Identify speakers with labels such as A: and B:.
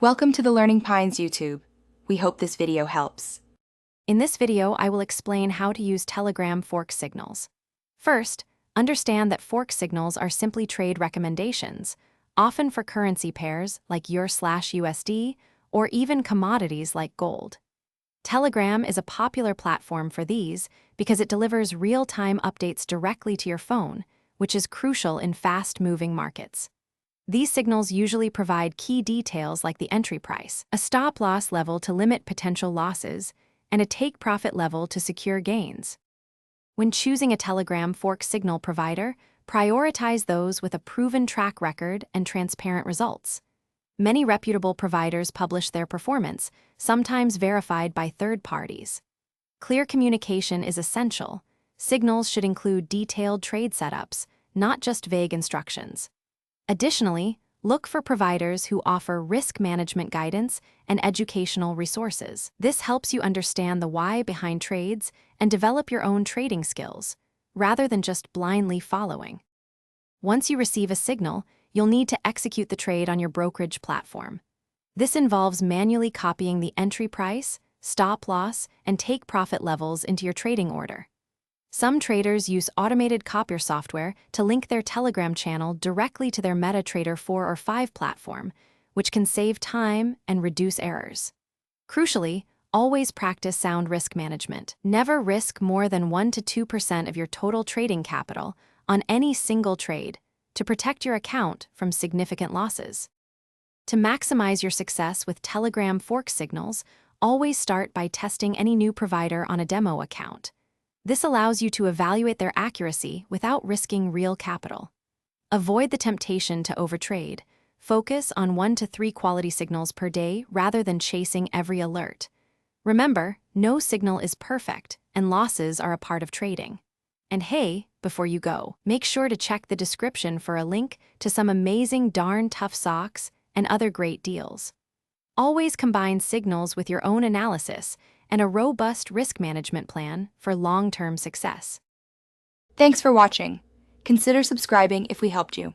A: Welcome to the Learning Pines YouTube. We hope this video helps.
B: In this video, I will explain how to use Telegram fork signals. First, understand that fork signals are simply trade recommendations, often for currency pairs like EUR/USD or even commodities like gold. Telegram is a popular platform for these because it delivers real-time updates directly to your phone, which is crucial in fast-moving markets. These signals usually provide key details like the entry price, a stop-loss level to limit potential losses, and a take-profit level to secure gains. When choosing a Telegram fork signal provider, prioritize those with a proven track record and transparent results. Many reputable providers publish their performance, sometimes verified by third parties. Clear communication is essential. Signals should include detailed trade setups, not just vague instructions. Additionally, look for providers who offer risk management guidance and educational resources. This helps you understand the why behind trades and develop your own trading skills, rather than just blindly following. Once you receive a signal, you'll need to execute the trade on your brokerage platform. This involves manually copying the entry price, stop loss, and take profit levels into your trading order. Some traders use automated copier software to link their Telegram channel directly to their MetaTrader 4 or 5 platform, which can save time and reduce errors. Crucially, always practice sound risk management. Never risk more than 1 to 2% of your total trading capital on any single trade to protect your account from significant losses. To maximize your success with Telegram fork signals, always start by testing any new provider on a demo account. This allows you to evaluate their accuracy without risking real capital. Avoid the temptation to overtrade. Focus on 1 to 3 quality signals per day rather than chasing every alert. Remember, no signal is perfect, and losses are a part of trading. And hey, before you go, make sure to check the description for a link to some amazing darn tough socks and other great deals. Always combine signals with your own analysis and a robust risk management plan for long-term success.
A: Thanks for watching. Consider subscribing if we helped you.